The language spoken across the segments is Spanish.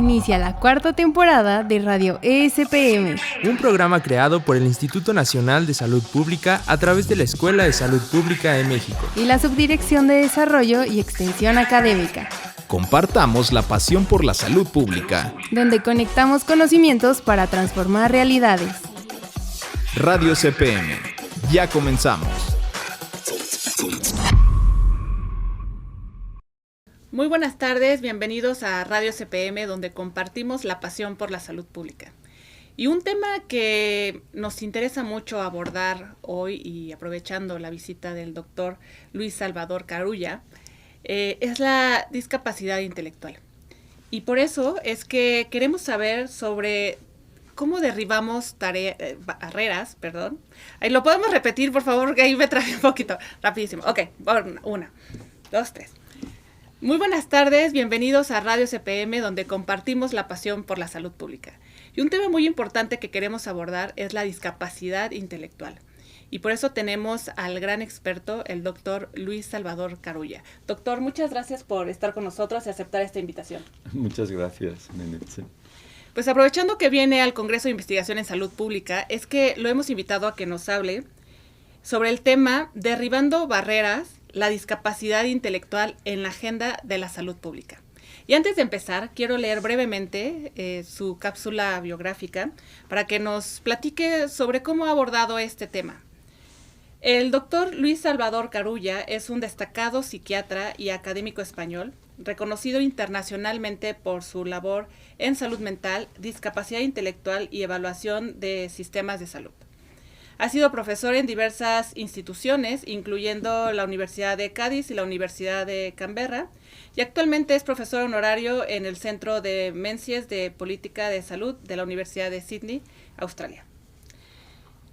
Inicia la cuarta temporada de Radio ESPM, un programa creado por el Instituto Nacional de Salud Pública a través de la Escuela de Salud Pública de México y la Subdirección de Desarrollo y Extensión Académica. Compartamos la pasión por la salud pública, donde conectamos conocimientos para transformar realidades. Radio ESPM, ya comenzamos. Muy buenas tardes, bienvenidos a Radio CPM, donde compartimos la pasión por la salud pública. Y un tema que nos interesa mucho abordar hoy, y aprovechando la visita del doctor Luis Salvador Carulla, es la discapacidad intelectual. Y por eso es que queremos saber sobre cómo derribamos barreras. Ahí lo podemos repetir, por favor, que ahí me traje un poquito, rapidísimo. Ok, 1, 2, 3. Muy buenas tardes, bienvenidos a Radio CPM, donde compartimos la pasión por la salud pública. Y un tema muy importante que queremos abordar es la discapacidad intelectual. Y por eso tenemos al gran experto, el doctor Luis Salvador Carulla. Doctor, muchas gracias por estar con nosotros y aceptar esta invitación. Muchas gracias, Nenet. Pues aprovechando que viene al Congreso de Investigación en Salud Pública, es que lo hemos invitado a que nos hable sobre el tema Derribando Barreras, la discapacidad intelectual en la agenda de la salud pública. Y antes de empezar, quiero leer brevemente su cápsula biográfica para que nos platique sobre cómo ha abordado este tema. El doctor Luis Salvador Carulla es un destacado psiquiatra y académico español, reconocido internacionalmente por su labor en salud mental, discapacidad intelectual y evaluación de sistemas de salud. Ha sido profesor en diversas instituciones, incluyendo la Universidad de Cádiz y la Universidad de Canberra, y actualmente es profesor honorario en el Centro de Menzies de Política de Salud de la Universidad de Sydney, Australia.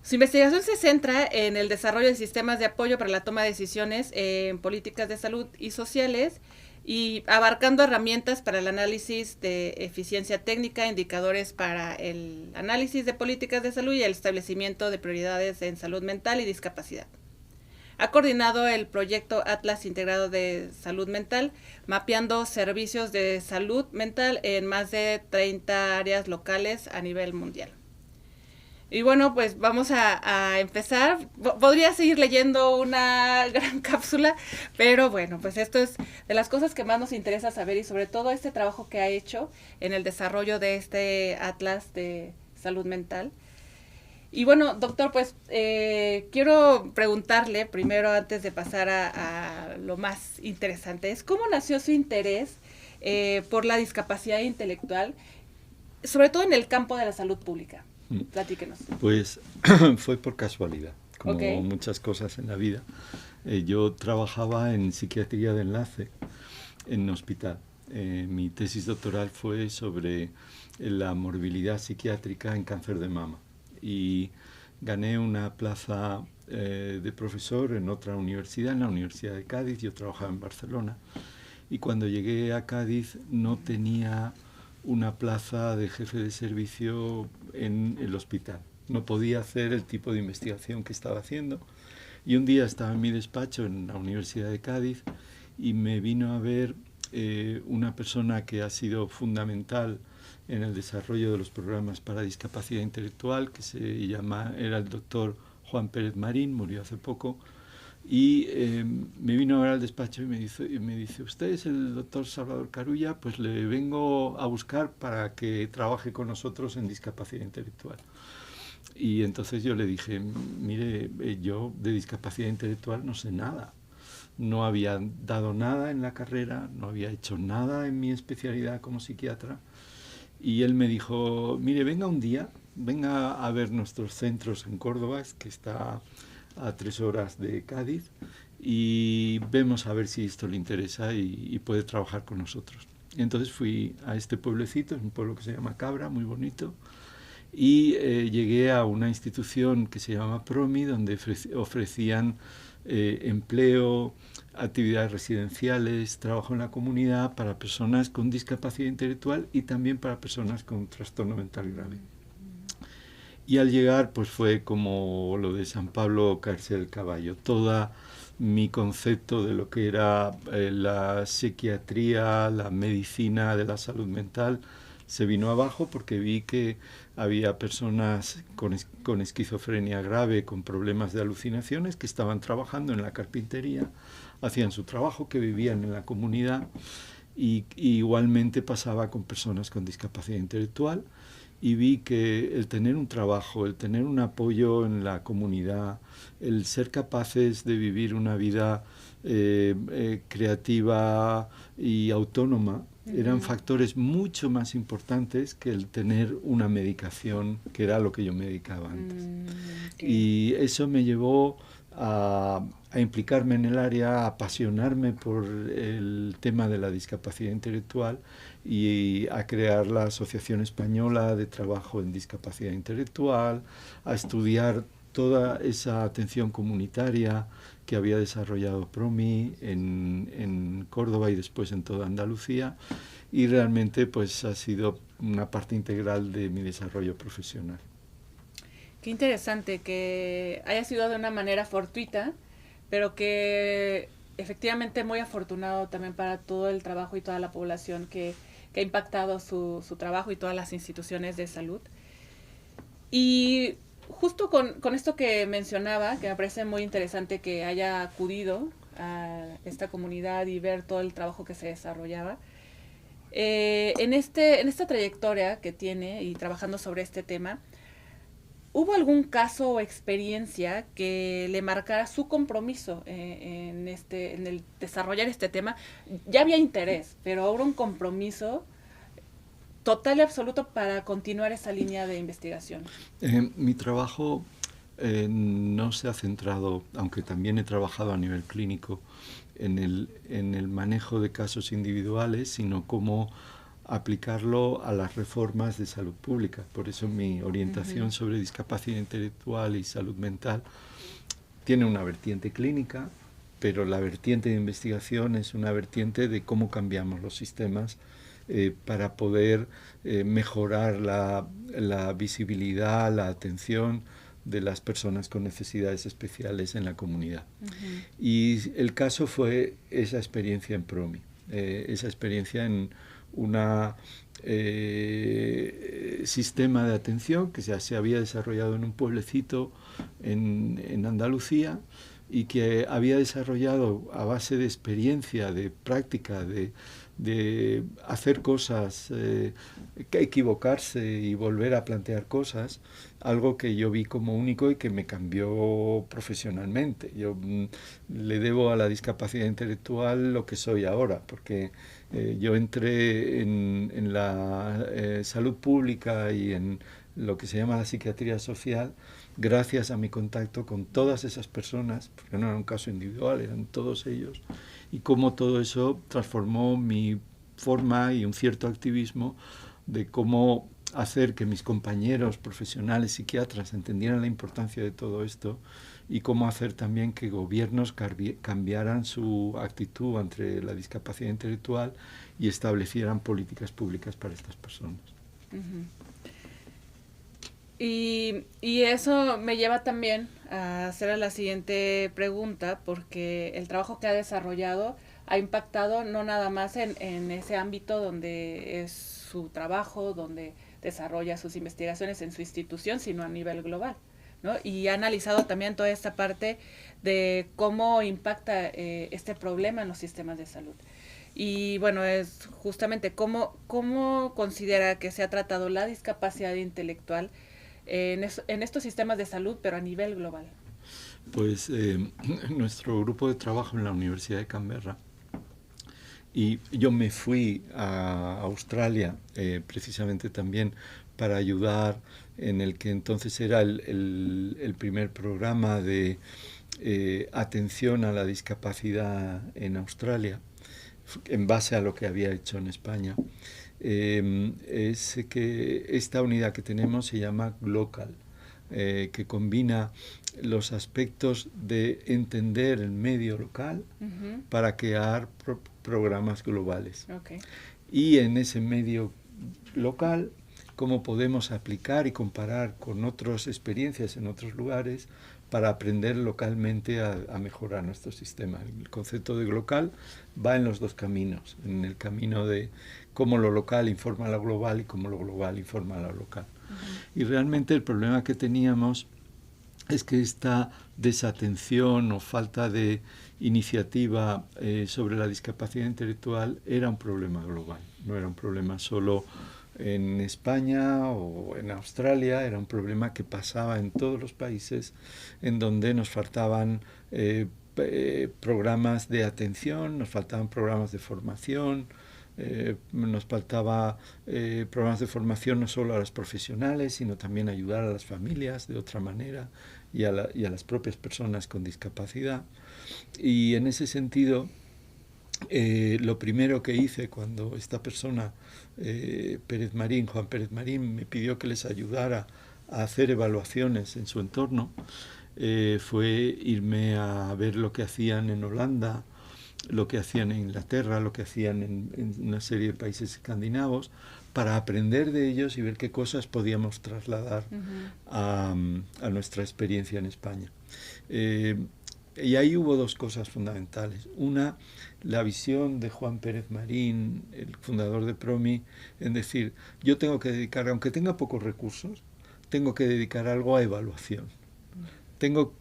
Su investigación se centra en el desarrollo de sistemas de apoyo para la toma de decisiones en políticas de salud y sociales, y abarcando herramientas para el análisis de eficiencia técnica, indicadores para el análisis de políticas de salud y el establecimiento de prioridades en salud mental y discapacidad. Ha coordinado el proyecto Atlas Integrado de Salud Mental, mapeando servicios de salud mental en más de 30 áreas locales a nivel mundial. Y bueno, pues vamos a empezar. Podría seguir leyendo una gran cápsula, pero bueno, pues esto es de las cosas que más nos interesa saber, y sobre todo este trabajo que ha hecho en el desarrollo de este Atlas de Salud Mental. Y bueno, doctor, pues quiero preguntarle primero, antes de pasar a lo más interesante, es cómo nació su interés por la discapacidad intelectual, sobre todo en el campo de la salud pública. Platíquenos. Pues fue por casualidad, como muchas cosas en la vida. Yo trabajaba en psiquiatría de enlace en un hospital. Mi tesis doctoral fue sobre la morbilidad psiquiátrica en cáncer de mama, y gané una plaza de profesor en otra universidad, en la Universidad de Cádiz. Yo trabajaba en Barcelona, y cuando llegué a Cádiz no tenía una plaza de jefe de servicio en el hospital. No podía hacer el tipo de investigación que estaba haciendo. Y un día estaba en mi despacho en la Universidad de Cádiz y me vino a ver una persona que ha sido fundamental en el desarrollo de los programas para discapacidad intelectual, que era el doctor Juan Pérez Marín, murió hace poco. Y me vino a ver al despacho y me dice, ¿usted es el doctor Salvador Carulla? Pues le vengo a buscar para que trabaje con nosotros en discapacidad intelectual. Y entonces yo le dije, mire, yo de discapacidad intelectual no sé nada. No había dado nada en la carrera, no había hecho nada en mi especialidad como psiquiatra. Y él me dijo, mire, venga un día, venga a ver nuestros centros en Córdoba, que está a 3 horas de Cádiz, y vemos a ver si esto le interesa y puede trabajar con nosotros. Y entonces fui a este pueblecito, es un pueblo que se llama Cabra, muy bonito, y llegué a una institución que se llama PROMI, donde ofrecían empleo, actividades residenciales, trabajo en la comunidad para personas con discapacidad intelectual y también para personas con trastorno mental grave. Y al llegar, pues fue como lo de San Pablo caerse del caballo. Todo mi concepto de lo que era la psiquiatría, la medicina de la salud mental, se vino abajo porque vi que había personas con esquizofrenia grave, con problemas de alucinaciones, que estaban trabajando en la carpintería, hacían su trabajo, que vivían en la comunidad, y igualmente pasaba con personas con discapacidad intelectual, y vi que el tener un trabajo, el tener un apoyo en la comunidad, el ser capaces de vivir una vida creativa y autónoma, eran factores mucho más importantes que el tener una medicación, que era lo que yo me dedicaba antes. Y eso me llevó a implicarme en el área, a apasionarme por el tema de la discapacidad intelectual y a crear la Asociación Española de Trabajo en Discapacidad Intelectual, a estudiar toda esa atención comunitaria que había desarrollado PROMI en Córdoba y después en toda Andalucía, y realmente pues ha sido una parte integral de mi desarrollo profesional. Qué interesante que haya sido de una manera fortuita, pero que efectivamente muy afortunado también para todo el trabajo y toda la población que ha impactado su trabajo y todas las instituciones de salud. Y justo con esto que mencionaba, que me parece muy interesante que haya acudido a esta comunidad y ver todo el trabajo que se desarrollaba, en esta trayectoria que tiene y trabajando sobre este tema, ¿hubo algún caso o experiencia que le marcara su compromiso en el desarrollar este tema? Ya había interés, pero ahora un compromiso total y absoluto para continuar esa línea de investigación. Mi trabajo no se ha centrado, aunque también he trabajado a nivel clínico, en el manejo de casos individuales, sino cómo aplicarlo a las reformas de salud pública. Por eso mi orientación sobre discapacidad intelectual y salud mental tiene una vertiente clínica, pero la vertiente de investigación es una vertiente de cómo cambiamos los sistemas para poder mejorar la visibilidad, la atención de las personas con necesidades especiales en la comunidad. Y el caso fue esa experiencia en PROMI, esa experiencia en un sistema de atención que se había desarrollado en un pueblecito en Andalucía, y que había desarrollado a base de experiencia, de práctica, de hacer cosas, equivocarse y volver a plantear cosas, algo que yo vi como único y que me cambió profesionalmente. Yo le debo a la discapacidad intelectual lo que soy ahora, porque yo entré en la salud pública y en lo que se llama la psiquiatría social gracias a mi contacto con todas esas personas, porque no era un caso individual, eran todos ellos, y cómo todo eso transformó mi forma y un cierto activismo de cómo hacer que mis compañeros profesionales psiquiatras entendieran la importancia de todo esto, y cómo hacer también que gobiernos cambiaran su actitud ante la discapacidad intelectual y establecieran políticas públicas para estas personas. Y eso me lleva también a hacer la siguiente pregunta, porque el trabajo que ha desarrollado ha impactado no nada más en ese ámbito donde es su trabajo, donde desarrolla sus investigaciones en su institución, sino a nivel global, ¿no? Y ha analizado también toda esta parte de cómo impacta este problema en los sistemas de salud. Y bueno, es justamente cómo considera que se ha tratado la discapacidad intelectual en estos sistemas de salud, pero a nivel global. Pues nuestro grupo de trabajo en la Universidad de Canberra, y yo me fui a Australia precisamente también para ayudar en el que entonces era el primer programa de atención a la discapacidad en Australia, en base a lo que había hecho en España. Es que esta unidad que tenemos se llama GLOCAL, que combina los aspectos de entender el medio local para crear programas globales. Y en ese medio local, cómo podemos aplicar y comparar con otras experiencias en otros lugares para aprender localmente a mejorar nuestro sistema. El concepto de GLOCAL va en los dos caminos, en el camino de cómo lo local informa a lo global y cómo lo global informa a lo local. Y realmente el problema que teníamos es que esta desatención o falta de iniciativa sobre la discapacidad intelectual era un problema global, no era un problema solo en España o en Australia, era un problema que pasaba en todos los países en donde nos faltaban programas de atención, nos faltaban programas de formación, nos faltaba programas de formación no solo a los profesionales, sino también ayudar a las familias de otra manera y a las propias personas con discapacidad. Y en ese sentido, lo primero que hice cuando esta persona, Juan Pérez Marín, me pidió que les ayudara a hacer evaluaciones en su entorno, fue irme a ver lo que hacían en Holanda, lo que hacían en Inglaterra, lo que hacían en una serie de países escandinavos, para aprender de ellos y ver qué cosas podíamos trasladar a nuestra experiencia en España. Y ahí hubo dos cosas fundamentales. Una, la visión de Juan Pérez Marín, el fundador de PROMI, en decir, yo tengo que dedicar, aunque tenga pocos recursos, tengo que dedicar algo a evaluación.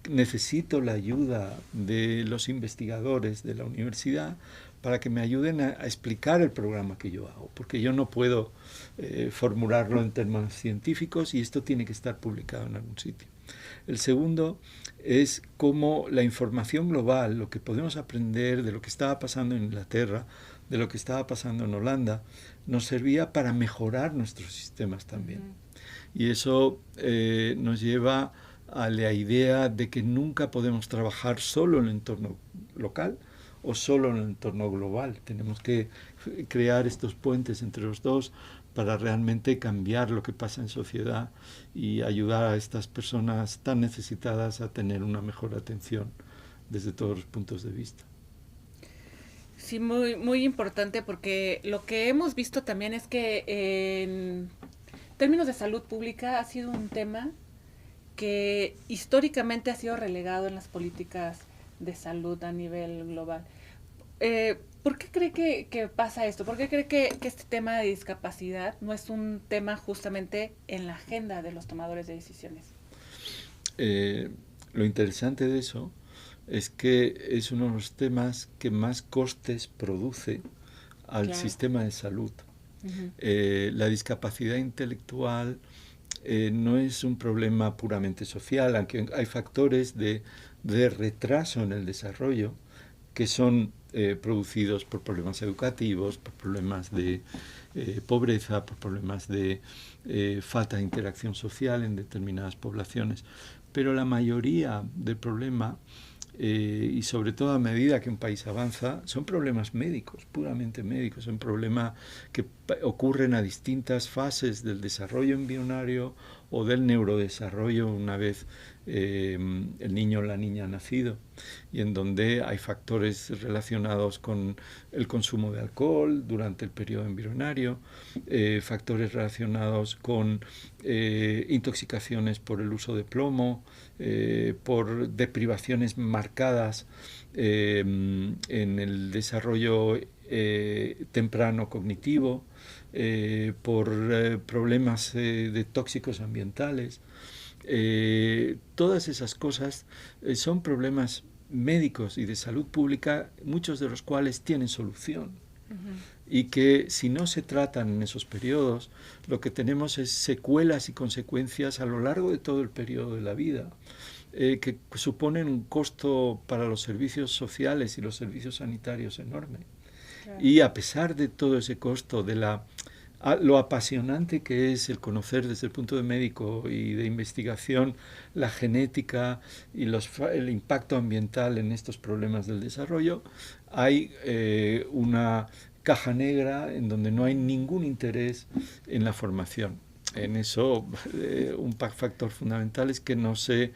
Necesito la ayuda de los investigadores de la universidad para que me ayuden a explicar el programa que yo hago, porque yo no puedo formularlo en términos científicos y esto tiene que estar publicado en algún sitio. El segundo es cómo la información global, lo que podemos aprender de lo que estaba pasando en Inglaterra, de lo que estaba pasando en Holanda, nos servía para mejorar nuestros sistemas también. Y eso nos lleva a la idea de que nunca podemos trabajar solo en el entorno local o solo en el entorno global. Tenemos que crear estos puentes entre los dos para realmente cambiar lo que pasa en sociedad y ayudar a estas personas tan necesitadas a tener una mejor atención desde todos los puntos de vista. Sí, muy, muy importante, porque lo que hemos visto también es que en términos de salud pública ha sido un tema que históricamente ha sido relegado en las políticas de salud a nivel global. ¿Por qué cree que pasa esto? ¿Por qué cree que este tema de discapacidad no es un tema justamente en la agenda de los tomadores de decisiones? Lo interesante de eso es que es uno de los temas que más costes produce al sistema de salud. La discapacidad intelectual no es un problema puramente social, aunque hay factores de retraso en el desarrollo que son producidos por problemas educativos, por problemas de pobreza, por problemas de falta de interacción social en determinadas poblaciones. Pero la mayoría del problema, y sobre todo a medida que un país avanza, son problemas médicos, puramente médicos, son problemas que ocurren a distintas fases del desarrollo embrionario o del neurodesarrollo una vez el niño o la niña ha nacido, y en donde hay factores relacionados con el consumo de alcohol durante el periodo embrionario, factores relacionados con intoxicaciones por el uso de plomo, por deprivaciones marcadas en el desarrollo temprano cognitivo, por problemas de tóxicos ambientales. Todas esas cosas son problemas médicos y de salud pública, muchos de los cuales tienen solución. Y que si no se tratan en esos periodos, lo que tenemos es secuelas y consecuencias a lo largo de todo el periodo de la vida, que suponen un costo para los servicios sociales y los servicios sanitarios enorme. Claro. Y a pesar de todo ese costo, de lo apasionante que es el conocer desde el punto de médico y de investigación la genética y el impacto ambiental en estos problemas del desarrollo, hay una caja negra en donde no hay ningún interés en la formación. En eso un factor fundamental es que no se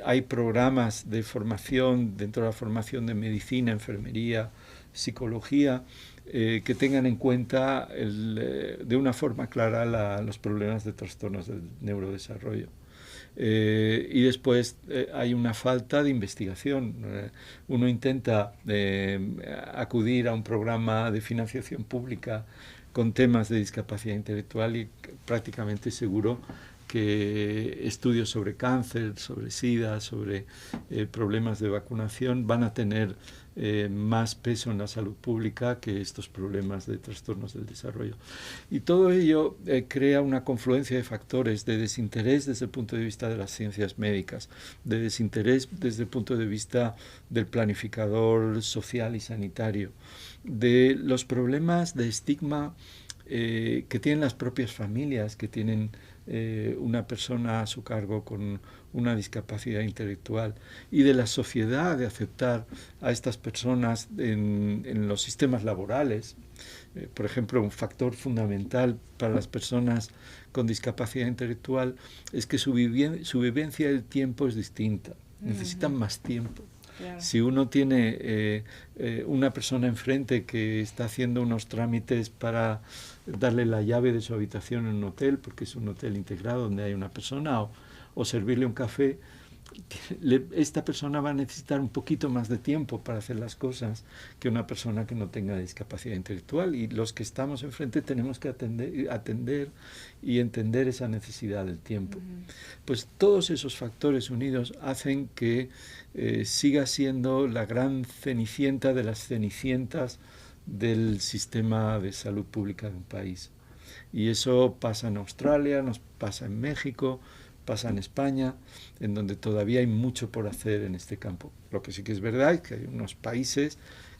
hay programas de formación dentro de la formación de medicina, enfermería, psicología, que tengan en cuenta de una forma clara los problemas de trastornos del neurodesarrollo. Y después hay una falta de investigación. Uno intenta acudir a un programa de financiación pública con temas de discapacidad intelectual y prácticamente seguro que estudios sobre cáncer, sobre SIDA, sobre problemas de vacunación van a tener más peso en la salud pública que estos problemas de trastornos del desarrollo. Y todo ello crea una confluencia de factores de desinterés desde el punto de vista de las ciencias médicas, de desinterés desde el punto de vista del planificador social y sanitario, de los problemas de estigma que tienen las propias familias, que tienen una persona a su cargo con una discapacidad intelectual, y de la sociedad de aceptar a estas personas en los sistemas laborales. Por ejemplo, un factor fundamental para las personas con discapacidad intelectual es que su vivencia del tiempo es distinta, necesitan más tiempo. Claro. Si uno tiene una persona enfrente que está haciendo unos trámites para darle la llave de su habitación en un hotel, porque es un hotel integrado donde hay una persona, o servirle un café, esta persona va a necesitar un poquito más de tiempo para hacer las cosas que una persona que no tenga discapacidad intelectual, y los que estamos enfrente tenemos que atender y entender esa necesidad del tiempo. Pues todos esos factores unidos hacen que siga siendo la gran cenicienta de las cenicientas del sistema de salud pública de un país. Y eso pasa en Australia, nos pasa en México, pasa en España, en donde todavía hay mucho por hacer en este campo. Lo que sí que es verdad es que hay unos países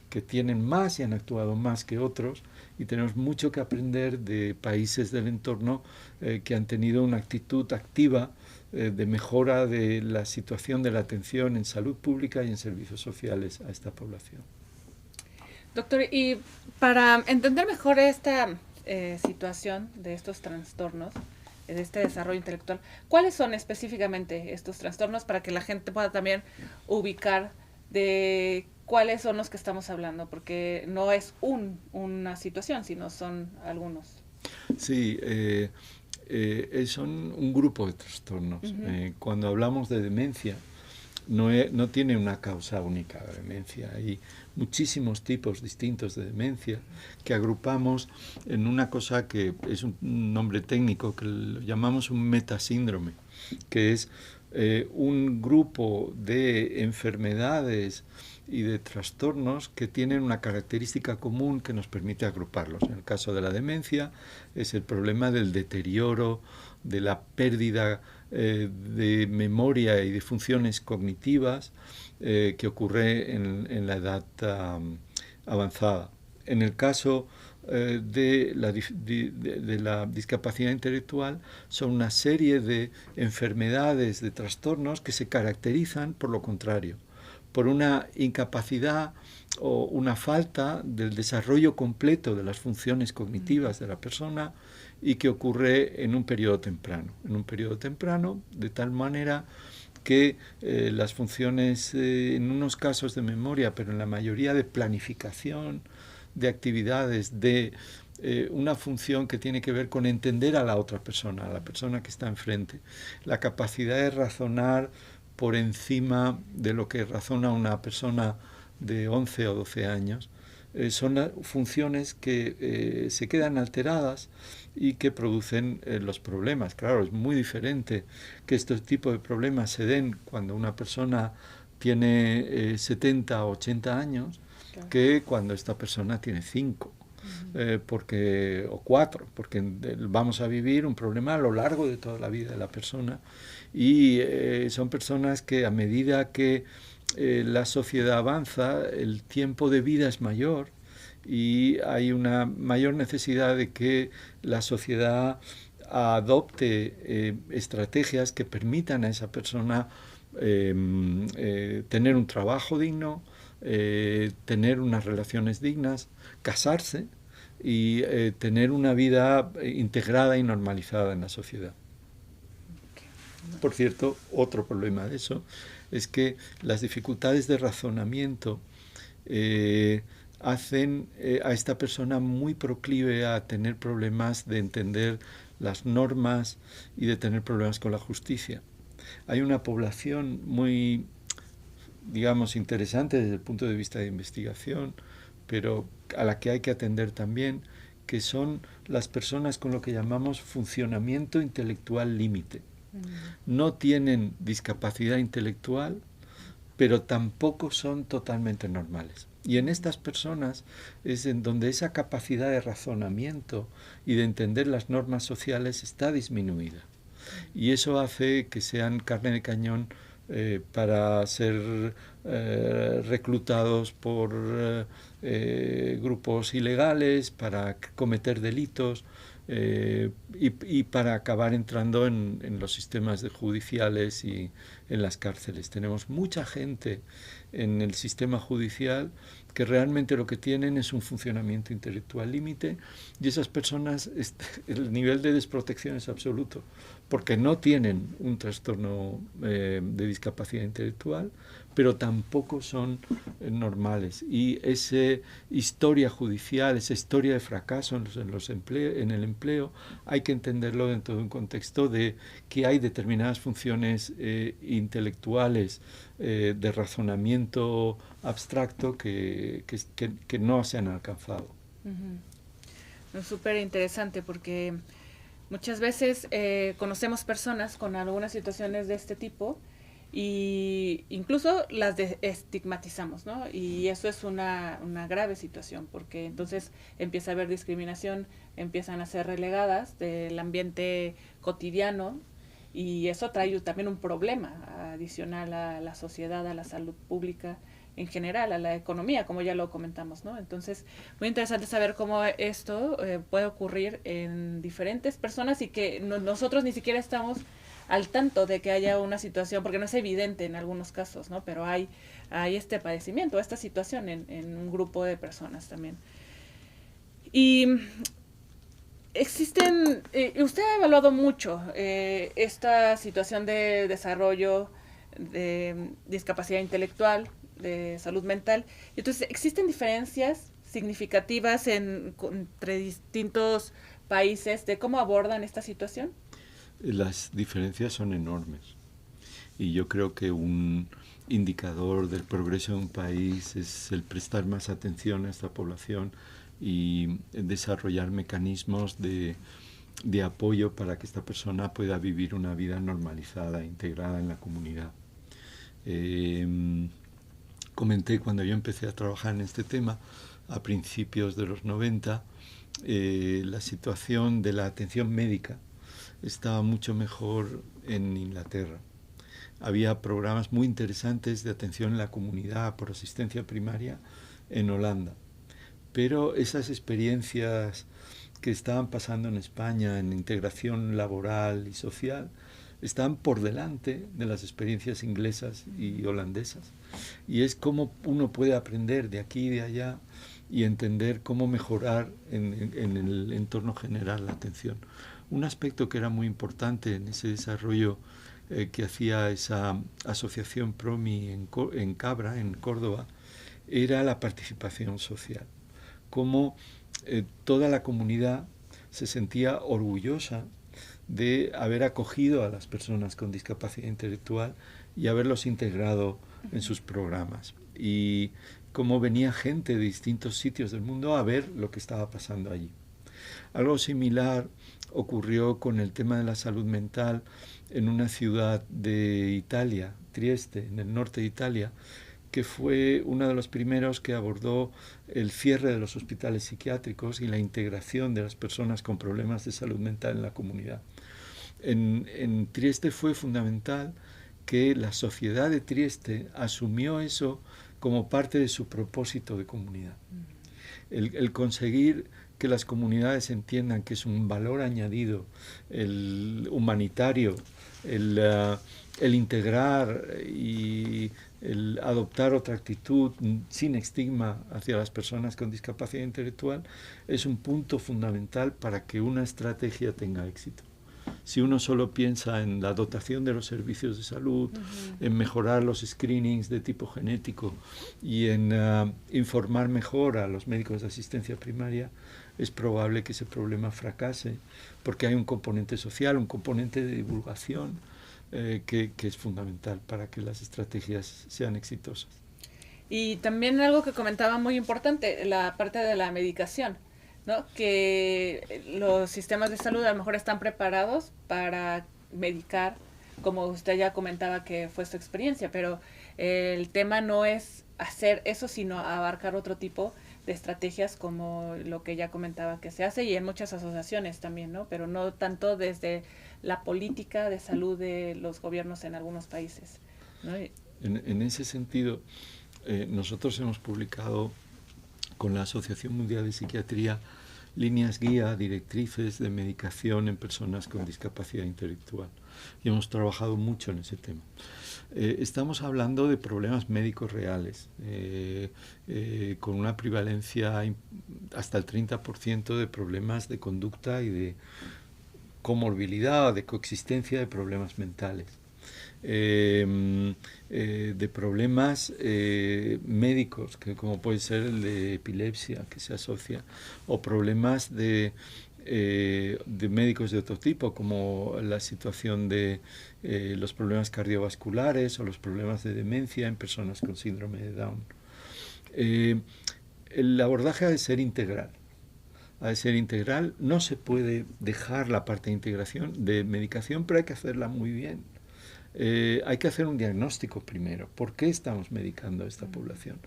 que tienen más y han actuado más que otros, y tenemos mucho que aprender de países del entorno que han tenido una actitud activa de mejora de la situación de la atención en salud pública y en servicios sociales a esta población. Doctor, y para entender mejor esta situación de estos trastornos, de este desarrollo intelectual, ¿cuáles son específicamente estos trastornos para que la gente pueda también ubicar de cuáles son los que estamos hablando? Porque no es una situación, sino son algunos. Sí, son un grupo de trastornos. Cuando hablamos de demencia, no tiene una causa única la demencia. Hay muchísimos tipos distintos de demencia que agrupamos en una cosa que es un nombre técnico que lo llamamos un metasíndrome, que es un grupo de enfermedades y de trastornos que tienen una característica común que nos permite agruparlos. En el caso de la demencia es el problema del deterioro, de la pérdida de memoria y de funciones cognitivas que ocurre en la edad avanzada. En el caso de la discapacidad intelectual son una serie de enfermedades, de trastornos que se caracterizan por lo contrario, por una incapacidad o una falta del desarrollo completo de las funciones cognitivas de la persona, y que ocurre en un periodo temprano. En un periodo temprano, de tal manera que las funciones, en unos casos de memoria, pero en la mayoría de planificación, de actividades, de una función que tiene que ver con entender a la otra persona, a la persona que está enfrente, la capacidad de razonar por encima de lo que razona una persona de 11 o 12 años, son las funciones que se quedan alteradas y que producen los problemas. Claro, es muy diferente que este tipo de problemas se den cuando una persona tiene 70 o 80 años, claro, que cuando esta persona tiene 5 o 4, porque vamos a vivir un problema a lo largo de toda la vida de la persona, y son personas que a medida que la sociedad avanza, el tiempo de vida es mayor y hay una mayor necesidad de que la sociedad adopte estrategias que permitan a esa persona tener un trabajo digno, tener unas relaciones dignas, casarse y tener una vida integrada y normalizada en la sociedad. Por cierto, otro problema de eso es que las dificultades de razonamiento hacen a esta persona muy proclive a tener problemas de entender las normas y de tener problemas con la justicia. Hay una población muy, digamos, interesante desde el punto de vista de investigación, pero a la que hay que atender también, que son las personas con lo que llamamos funcionamiento intelectual límite. No tienen discapacidad intelectual, pero tampoco son totalmente normales. Y en estas personas es en donde esa capacidad de razonamiento y de entender las normas sociales está disminuida. Y eso hace que sean carne de cañón para ser reclutados por grupos ilegales, para cometer delitos y para acabar entrando en los sistemas judiciales y en las cárceles. Tenemos mucha gente en el sistema judicial que realmente lo que tienen es un funcionamiento intelectual límite, y esas personas, el nivel de desprotección es absoluto, porque no tienen un trastorno de discapacidad intelectual, pero tampoco son normales. Y esa historia judicial, esa historia de fracaso en el empleo, hay que entenderlo dentro de un contexto de que hay determinadas funciones intelectuales de razonamiento abstracto que no se han alcanzado. Es súper interesante porque muchas veces conocemos personas con algunas situaciones de este tipo y incluso las estigmatizamos, ¿no? Y eso es una grave situación, porque entonces empieza a haber discriminación, empiezan a ser relegadas del ambiente cotidiano, y eso trae también un problema adicional a la sociedad, a la salud pública en general, a la economía, como ya lo comentamos, ¿no? Entonces, muy interesante saber cómo esto puede ocurrir en diferentes personas y que nosotros ni siquiera estamos al tanto de que haya una situación, porque no es evidente en algunos casos, ¿no? Pero hay este padecimiento, esta situación en un grupo de personas también. Y existen, usted ha evaluado mucho esta situación de desarrollo, de discapacidad intelectual, de salud mental. Entonces, ¿existen diferencias significativas entre distintos países de cómo abordan esta situación? Las diferencias son enormes, y yo creo que un indicador del progreso de un país es el prestar más atención a esta población y desarrollar mecanismos de apoyo para que esta persona pueda vivir una vida normalizada, integrada en la comunidad. Comenté cuando yo empecé a trabajar en este tema, a principios de los 90, la situación de la atención médica estaba mucho mejor en Inglaterra. Había programas muy interesantes de atención en la comunidad por asistencia primaria en Holanda. Pero esas experiencias que estaban pasando en España en integración laboral y social están por delante de las experiencias inglesas y holandesas. Y es cómo uno puede aprender de aquí y de allá y entender cómo mejorar en el entorno general la atención. Un aspecto que era muy importante en ese desarrollo que hacía esa asociación PROMI en Cabra, en Córdoba, era la participación social. Cómo toda la comunidad se sentía orgullosa de haber acogido a las personas con discapacidad intelectual y haberlos integrado en sus programas. Y cómo venía gente de distintos sitios del mundo a ver lo que estaba pasando allí. Algo similar ocurrió con el tema de la salud mental en una ciudad de Italia, Trieste, en el norte de Italia, que fue uno de los primeros que abordó el cierre de los hospitales psiquiátricos y la integración de las personas con problemas de salud mental en la comunidad. En Trieste fue fundamental que la sociedad de Trieste asumió eso como parte de su propósito de comunidad. El conseguir que las comunidades entiendan que es un valor añadido, el humanitario, el integrar y el adoptar otra actitud sin estigma hacia las personas con discapacidad intelectual, es un punto fundamental para que una estrategia tenga éxito. Si uno solo piensa en la dotación de los servicios de salud, en mejorar los screenings de tipo genético y en informar mejor a los médicos de asistencia primaria, es probable que ese problema fracase, porque hay un componente social, un componente de divulgación que es fundamental para que las estrategias sean exitosas. Y también algo que comentaba muy importante, la parte de la medicación. ¿no? Que los sistemas de salud a lo mejor están preparados para medicar, como usted ya comentaba que fue su experiencia, pero el tema no es hacer eso, sino abarcar otro tipo de estrategias como lo que ya comentaba que se hace y en muchas asociaciones también, ¿no? Pero no tanto desde la política de salud de los gobiernos en algunos países, ¿no? En ese sentido, nosotros hemos publicado con la Asociación Mundial de Psiquiatría líneas guía, directrices de medicación en personas con discapacidad intelectual. Y hemos trabajado mucho en ese tema. Estamos hablando de problemas médicos reales, con una prevalencia hasta el 30% de problemas de conducta y de comorbilidad, de coexistencia de problemas mentales. De problemas médicos, que como puede ser el de epilepsia, que se asocia, o problemas de médicos de otro tipo, como la situación de los problemas cardiovasculares o los problemas de demencia en personas con síndrome de Down. El abordaje ha de ser integral. Ha de ser integral. No se puede dejar la parte de integración de medicación, pero hay que hacerla muy bien. Hay que hacer un diagnóstico primero. ¿Por qué estamos medicando a esta población?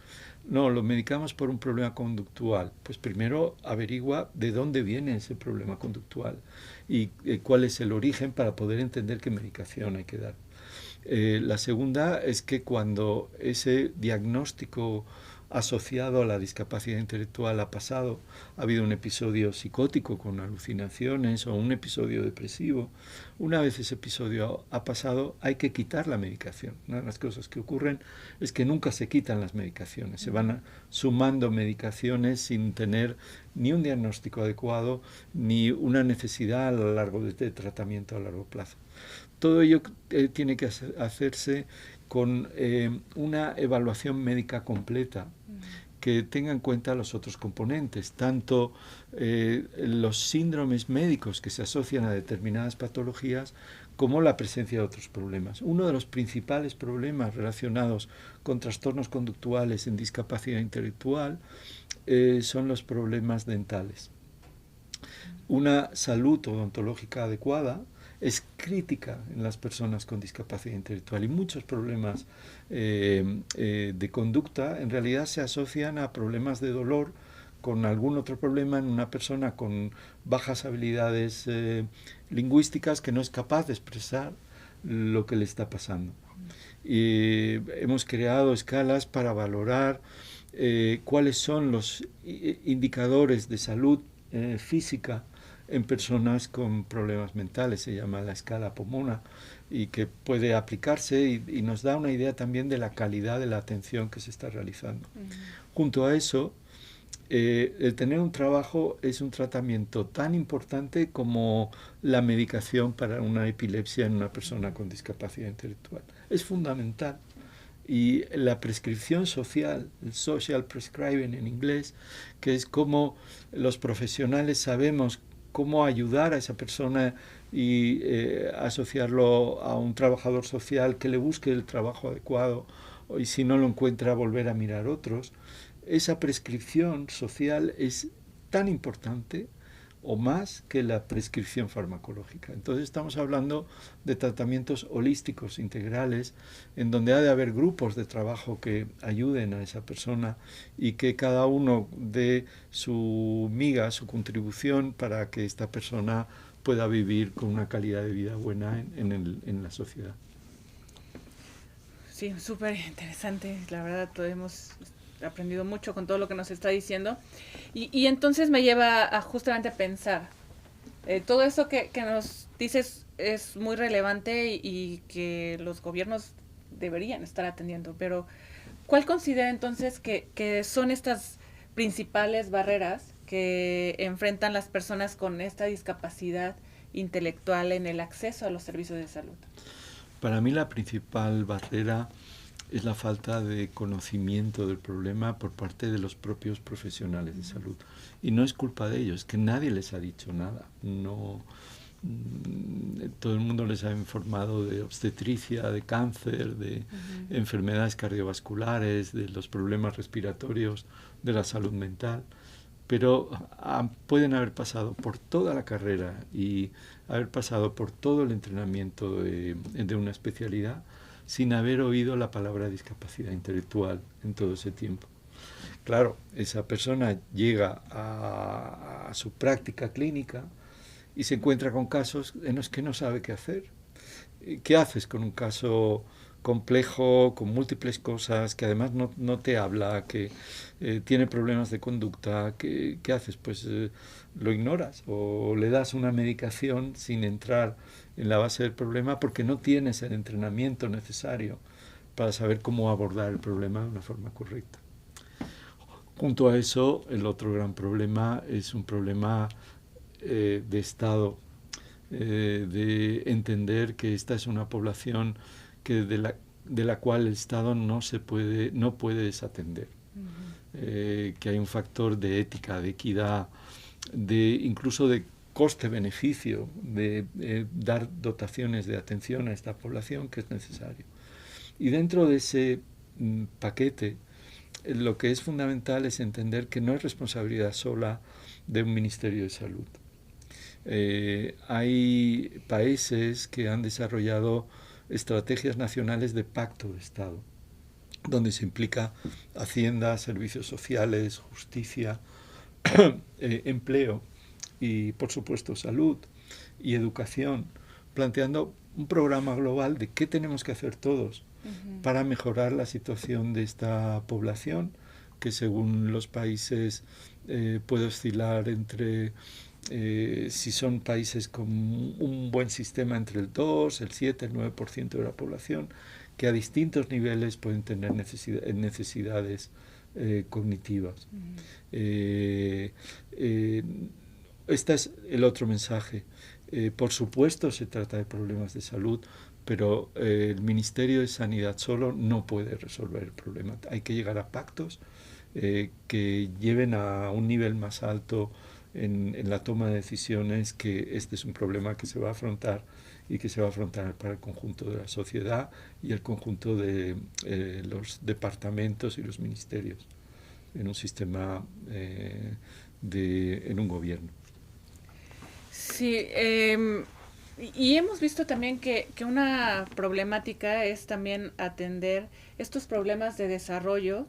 No, lo medicamos por un problema conductual. Pues primero averigua de dónde viene ese problema conductual y cuál es el origen para poder entender qué medicación hay que dar. La segunda es que cuando ese diagnóstico asociado a la discapacidad intelectual ha pasado, ha habido un episodio psicótico con alucinaciones o un episodio depresivo, una vez ese episodio ha pasado, hay que quitar la medicación. Una de las cosas que ocurren es que nunca se quitan las medicaciones, se van sumando medicaciones sin tener ni un diagnóstico adecuado ni una necesidad a lo largo de tratamiento a largo plazo. Todo ello tiene que hacerse con una evaluación médica completa que tenga en cuenta los otros componentes, tanto los síndromes médicos que se asocian a determinadas patologías como la presencia de otros problemas. Uno de los principales problemas relacionados con trastornos conductuales en discapacidad intelectual son los problemas dentales. Una salud odontológica adecuada es crítica en las personas con discapacidad intelectual y muchos problemas de conducta en realidad se asocian a problemas de dolor con algún otro problema en una persona con bajas habilidades lingüísticas que no es capaz de expresar lo que le está pasando. Y hemos creado escalas para valorar cuáles son los indicadores de salud física en personas con problemas mentales. Se llama la escala Pomona y que puede aplicarse y nos da una idea también de la calidad de la atención que se está realizando. Junto a eso, el tener un trabajo es un tratamiento tan importante como la medicación para una epilepsia en una persona con discapacidad intelectual. Es fundamental. Y la prescripción social, el social prescribing en inglés, que es como los profesionales sabemos cómo ayudar a esa persona y asociarlo a un trabajador social que le busque el trabajo adecuado y si no lo encuentra volver a mirar otros. Esa prescripción social es tan importante o más que la prescripción farmacológica. Entonces estamos hablando de tratamientos holísticos, integrales, en donde ha de haber grupos de trabajo que ayuden a esa persona y que cada uno dé su miga, su contribución para que esta persona pueda vivir con una calidad de vida buena en la sociedad. Sí, súper interesante, la verdad, hemos aprendido mucho con todo lo que nos está diciendo y entonces me lleva a justamente pensar todo eso que nos dices es muy relevante y que los gobiernos deberían estar atendiendo, pero ¿cuál considera entonces que son estas principales barreras que enfrentan las personas con esta discapacidad intelectual en el acceso a los servicios de salud? Para mí la principal barrera es la falta de conocimiento del problema por parte de los propios profesionales de salud. Y no es culpa de ellos, que nadie les ha dicho nada. No, todo el mundo les ha informado de obstetricia, de cáncer, de enfermedades cardiovasculares, de los problemas respiratorios, de la salud mental. pero pueden haber pasado por toda la carrera y haber pasado por todo el entrenamiento de una especialidad sin haber oído la palabra discapacidad intelectual en todo ese tiempo. Claro, esa persona llega a su práctica clínica y se encuentra con casos en los que no sabe qué hacer. ¿Qué haces con un caso complejo, con múltiples cosas, que además no te habla, que tiene problemas de conducta? ¿Qué haces? Pues lo ignoras o le das una medicación sin entrar en la base del problema porque no tienes el entrenamiento necesario para saber cómo abordar el problema de una forma correcta. Junto a eso, el otro gran problema es un problema de Estado, de entender que esta es una población de la cual el Estado no puede desatender. Que hay un factor de ética, de equidad, incluso de coste-beneficio, de dar dotaciones de atención a esta población que es necesario. Y dentro de ese paquete, lo que es fundamental es entender que no es responsabilidad sola de un Ministerio de Salud. Hay países que han desarrollado estrategias nacionales de pacto de Estado, donde se implica Hacienda, servicios sociales, justicia, empleo y, por supuesto, salud y educación, planteando un programa global de qué tenemos que hacer todos para mejorar la situación de esta población, que según los países puede oscilar entre, si son países con un buen sistema, entre el 2, el 7, el 9% de la población, que a distintos niveles pueden tener necesidades cognitivas. Este es el otro mensaje. Por supuesto se trata de problemas de salud, pero el Ministerio de Sanidad solo no puede resolver el problema. Hay que llegar a pactos que lleven a un nivel más alto en la toma de decisiones, que este es un problema que se va a afrontar y que se va a afrontar para el conjunto de la sociedad y el conjunto de los departamentos y los ministerios en un sistema, en un gobierno. Sí, y hemos visto también que una problemática es también atender estos problemas de desarrollo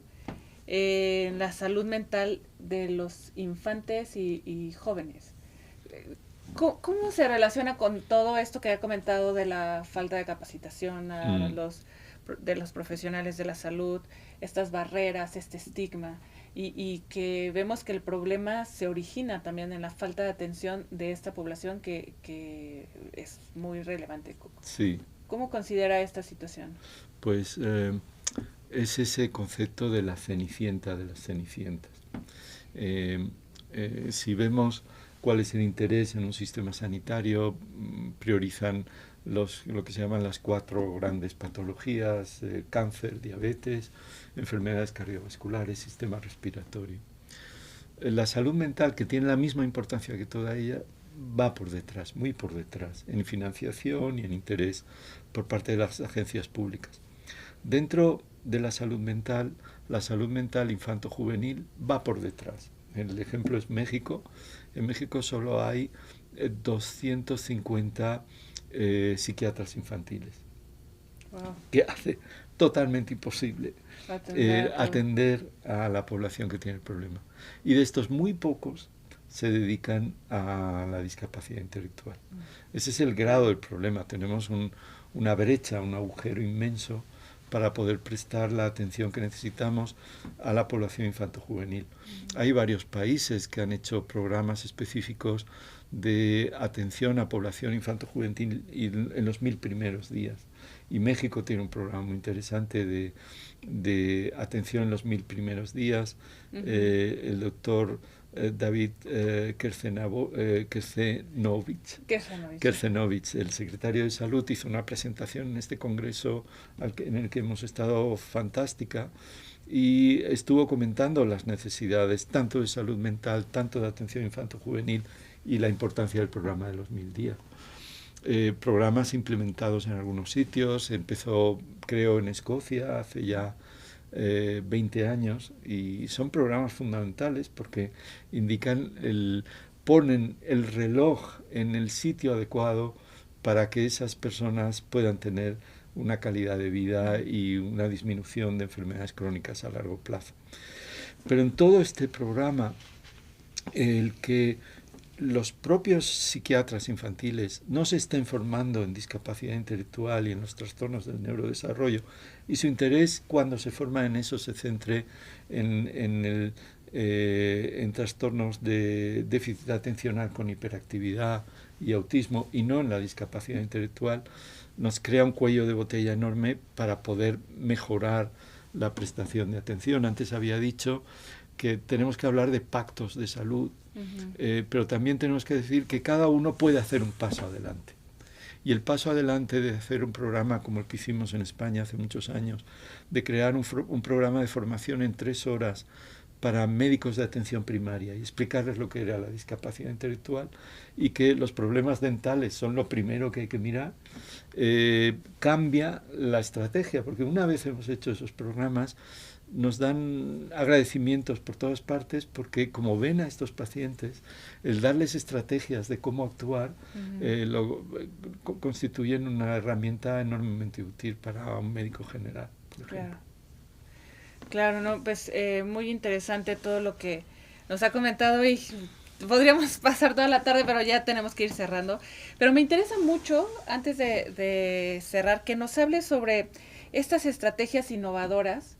en la salud mental de los infantes y jóvenes. ¿Cómo se relaciona con todo esto que ha comentado de la falta de capacitación de los profesionales de la salud, estas barreras, este estigma, y que vemos que el problema se origina también en la falta de atención de esta población que es muy relevante? Sí. ¿Cómo considera esta situación? Pues es ese concepto de la cenicienta, de las cenicientas. Si vemos cuál es el interés en un sistema sanitario, priorizan lo que se llaman las 4 grandes patologías: cáncer, diabetes, enfermedades cardiovasculares, sistema respiratorio. La salud mental, que tiene la misma importancia que toda ella, va por detrás, muy por detrás, en financiación y en interés por parte de las agencias públicas. Dentro de la salud mental infanto-juvenil va por detrás. El ejemplo es México. En México solo hay 250 psiquiatras infantiles. Wow. Que hace totalmente imposible atender a la población que tiene el problema. Y de estos, muy pocos se dedican a la discapacidad intelectual. Ese es el grado del problema. Tenemos una brecha, un agujero inmenso para poder prestar la atención que necesitamos a la población infanto-juvenil. Hay varios países que han hecho programas específicos de atención a población infanto-juvenil en los 1000 primeros días. Y México tiene un programa muy interesante de atención en los 1000 primeros días. El doctor David Kercenovich, el secretario de Salud, hizo una presentación en este congreso en el que hemos estado fantástica, y estuvo comentando las necesidades tanto de salud mental, tanto de atención infanto-juvenil, y la importancia del programa de los 1000 días. Programas implementados en algunos sitios. Empezó, creo, en Escocia hace ya 20 años, y son programas fundamentales porque ponen el reloj en el sitio adecuado para que esas personas puedan tener una calidad de vida y una disminución de enfermedades crónicas a largo plazo. Pero en todo este programa, el que los propios psiquiatras infantiles no se estén formando en discapacidad intelectual y en los trastornos del neurodesarrollo, y su interés cuando se forma en eso se centre en trastornos de déficit atencional con hiperactividad y autismo, y no en la discapacidad intelectual, nos crea un cuello de botella enorme para poder mejorar la prestación de atención. Antes había dicho que tenemos que hablar de pactos de salud, pero también tenemos que decir que cada uno puede hacer un paso adelante. Y el paso adelante de hacer un programa como el que hicimos en España hace muchos años, de crear un programa de formación en 3 horas para médicos de atención primaria y explicarles lo que era la discapacidad intelectual y que los problemas dentales son lo primero que hay que mirar, cambia la estrategia, porque una vez hemos hecho esos programas nos dan agradecimientos por todas partes, porque como ven a estos pacientes, el darles estrategias de cómo actuar constituyen una herramienta enormemente útil para un médico general, por ejemplo. Claro, no, pues muy interesante todo lo que nos ha comentado y podríamos pasar toda la tarde, pero ya tenemos que ir cerrando. Pero me interesa mucho, antes de cerrar, que nos hable sobre estas estrategias innovadoras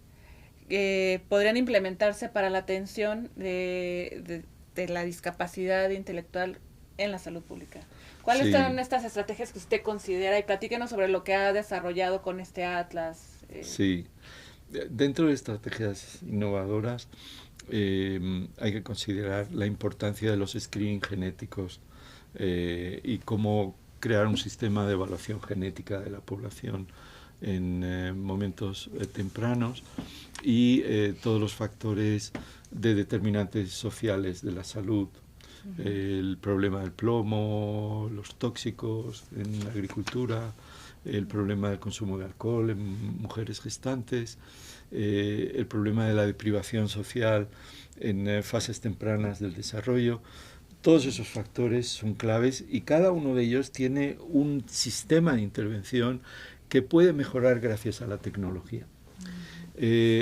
que podrían implementarse para la atención de la discapacidad intelectual en la salud pública. ¿Cuáles son estas estrategias que usted considera? Y platíquenos sobre lo que ha desarrollado con este atlas. Sí. Dentro de estrategias innovadoras hay que considerar la importancia de los screening genéticos y cómo crear un sistema de evaluación genética de la población en momentos tempranos y todos los factores de determinantes sociales de la salud. El problema del plomo, los tóxicos en la agricultura, el problema del consumo de alcohol en mujeres gestantes, el problema de la deprivación social en fases tempranas del desarrollo. Todos esos factores son claves y cada uno de ellos tiene un sistema de intervención que puede mejorar gracias a la tecnología.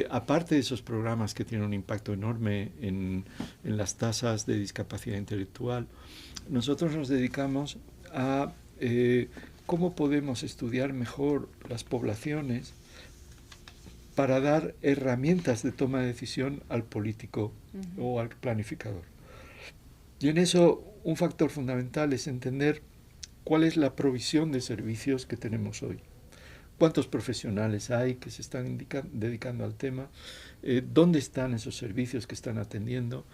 Aparte de esos programas que tienen un impacto enorme en las tasas de discapacidad intelectual, nosotros nos dedicamos a cómo podemos estudiar mejor las poblaciones para dar herramientas de toma de decisión al político o al planificador. Y en eso un factor fundamental es entender cuál es la provisión de servicios que tenemos hoy. ¿Cuántos profesionales hay que se están dedicando al tema? ¿Dónde están esos servicios que están atendiendo?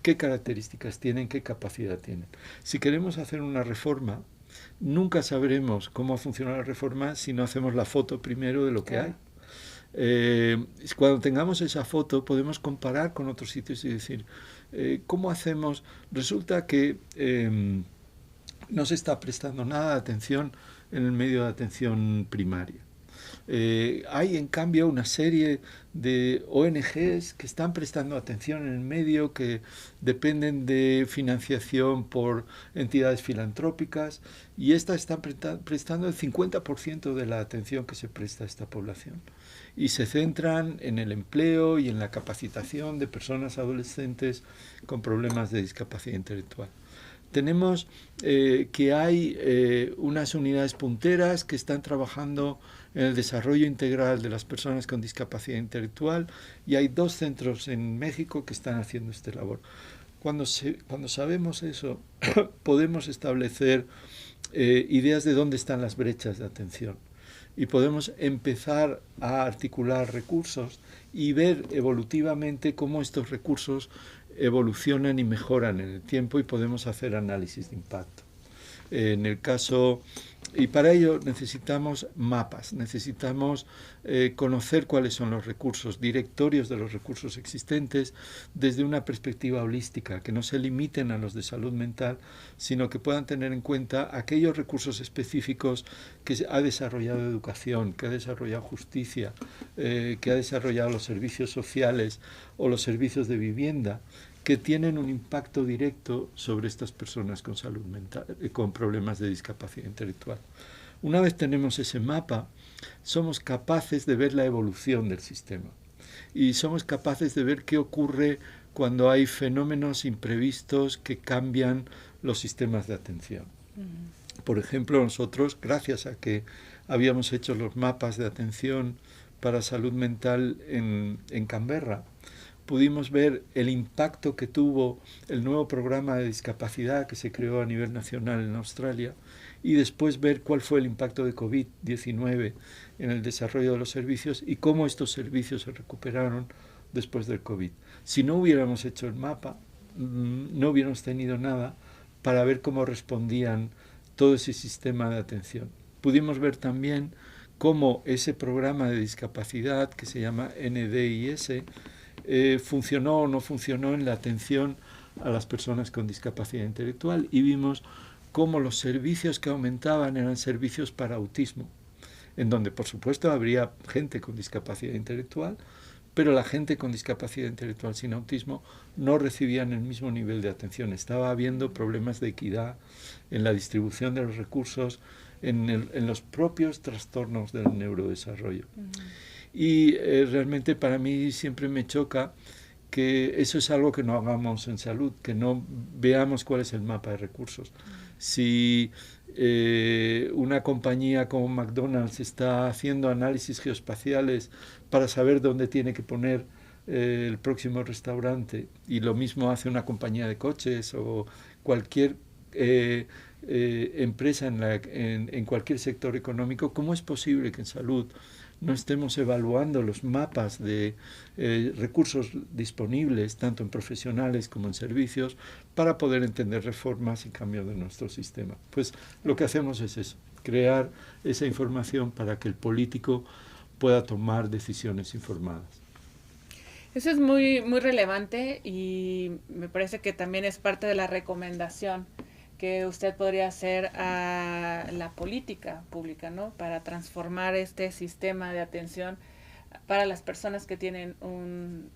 ¿Qué características tienen? ¿Qué capacidad tienen? Si queremos hacer una reforma, nunca sabremos cómo funciona la reforma si no hacemos la foto primero de lo que hay. Cuando tengamos esa foto podemos comparar con otros sitios y decir, ¿cómo hacemos? Resulta que no se está prestando nada de atención en el medio de atención primaria. Hay en cambio una serie de ONGs que están prestando atención en el medio, que dependen de financiación por entidades filantrópicas, y estas están prestando el 50% de la atención que se presta a esta población. Y se centran en el empleo y en la capacitación de personas adolescentes con problemas de discapacidad intelectual. Tenemos que hay unas unidades punteras que están trabajando en el desarrollo integral de las personas con discapacidad intelectual, y hay 2 centros en México que están haciendo esta labor. Cuando sabemos eso, podemos establecer ideas de dónde están las brechas de atención y podemos empezar a articular recursos y ver evolutivamente cómo estos recursos evolucionan y mejoran en el tiempo, y podemos hacer análisis de impacto. En el caso Y para ello necesitamos mapas, necesitamos conocer cuáles son los recursos, directorios de los recursos existentes desde una perspectiva holística, que no se limiten a los de salud mental, sino que puedan tener en cuenta aquellos recursos específicos que ha desarrollado educación, que ha desarrollado justicia, que ha desarrollado los servicios sociales o los servicios de vivienda, que tienen un impacto directo sobre estas personas con salud mental, con problemas de discapacidad intelectual. Una vez tenemos ese mapa, somos capaces de ver la evolución del sistema y somos capaces de ver qué ocurre cuando hay fenómenos imprevistos que cambian los sistemas de atención. Por ejemplo, nosotros, gracias a que habíamos hecho los mapas de atención para salud mental en Canberra, pudimos ver el impacto que tuvo el nuevo programa de discapacidad que se creó a nivel nacional en Australia y después ver cuál fue el impacto de COVID-19 en el desarrollo de los servicios y cómo estos servicios se recuperaron después del COVID. Si no hubiéramos hecho el mapa, no hubiéramos tenido nada para ver cómo respondían todo ese sistema de atención. Pudimos ver también cómo ese programa de discapacidad que se llama NDIS funcionó o no funcionó en la atención a las personas con discapacidad intelectual y vimos cómo los servicios que aumentaban eran servicios para autismo, en donde por supuesto habría gente con discapacidad intelectual, pero la gente con discapacidad intelectual sin autismo no recibían el mismo nivel de atención. Estaba habiendo problemas de equidad en la distribución de los recursos, en los propios trastornos del neurodesarrollo. Y realmente para mí siempre me choca que eso es algo que no hagamos en salud, que no veamos cuál es el mapa de recursos. Si una compañía como McDonald's está haciendo análisis geoespaciales para saber dónde tiene que poner el próximo restaurante, y lo mismo hace una compañía de coches o cualquier empresa en cualquier sector económico, ¿cómo es posible que en salud no estemos evaluando los mapas de recursos disponibles, tanto en profesionales como en servicios, para poder entender reformas y cambios de nuestro sistema? Pues lo que hacemos es eso, crear esa información para que el político pueda tomar decisiones informadas. Eso es muy, muy relevante y me parece que también es parte de la recomendación que usted podría hacer a la política pública, ¿no? Para transformar este sistema de atención para las personas que tienen un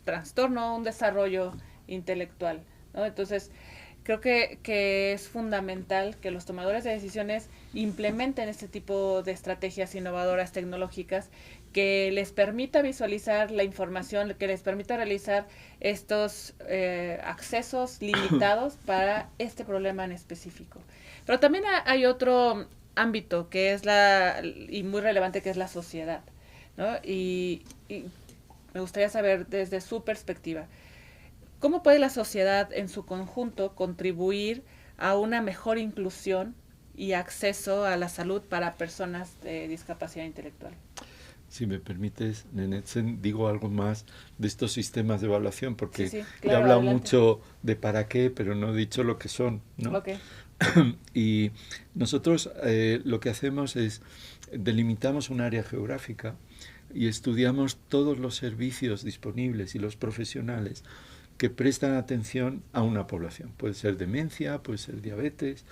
trastorno, un desarrollo intelectual, ¿no? Entonces, creo que es fundamental que los tomadores de decisiones implementen este tipo de estrategias innovadoras tecnológicas que les permita visualizar la información, que les permita realizar estos accesos limitados para este problema en específico. Pero también hay otro ámbito que es y muy relevante, que es la sociedad, ¿no? Y me gustaría saber desde su perspectiva, ¿cómo puede la sociedad en su conjunto contribuir a una mejor inclusión y acceso a la salud para personas de discapacidad intelectual? Si me permites, Nenetsen, digo algo más de estos sistemas de evaluación, porque claro, he hablado adelante. Mucho de para qué, pero no he dicho lo que son, ¿no? Okay. Y nosotros lo que hacemos es delimitamos un área geográfica y estudiamos todos los servicios disponibles y los profesionales que prestan atención a una población. Puede ser demencia, puede ser diabetes,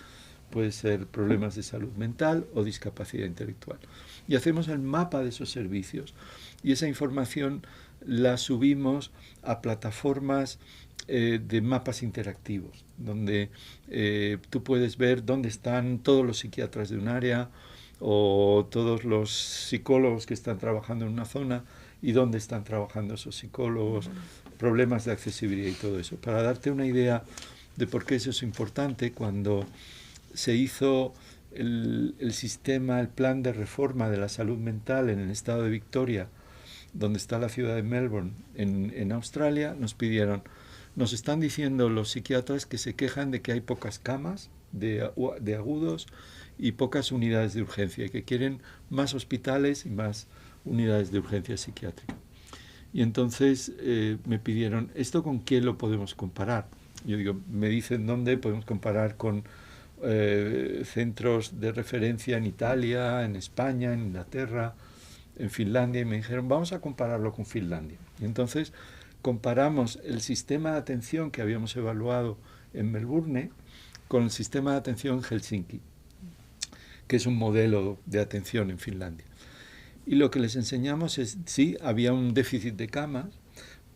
puede ser problemas de salud mental o discapacidad intelectual. Y hacemos el mapa de esos servicios y esa información la subimos a plataformas de mapas interactivos, donde tú puedes ver dónde están todos los psiquiatras de un área o todos los psicólogos que están trabajando en una zona y dónde están trabajando esos psicólogos, problemas de accesibilidad y todo eso. Para darte una idea de por qué eso es importante, cuando se hizo el sistema, el plan de reforma de la salud mental en el estado de Victoria, donde está la ciudad de Melbourne, en Australia, nos pidieron, nos están diciendo los psiquiatras que se quejan de que hay pocas camas de agudos y pocas unidades de urgencia, y que quieren más hospitales y más unidades de urgencia psiquiátrica. Y entonces me pidieron, ¿esto con quién lo podemos comparar? Yo digo, me dicen dónde podemos comparar con centros de referencia en Italia, en España, en Inglaterra, en Finlandia, y me dijeron, vamos a compararlo con Finlandia. Y entonces comparamos el sistema de atención que habíamos evaluado en Melbourne con el sistema de atención en Helsinki, que es un modelo de atención en Finlandia. Y lo que les enseñamos es, sí, había un déficit de camas,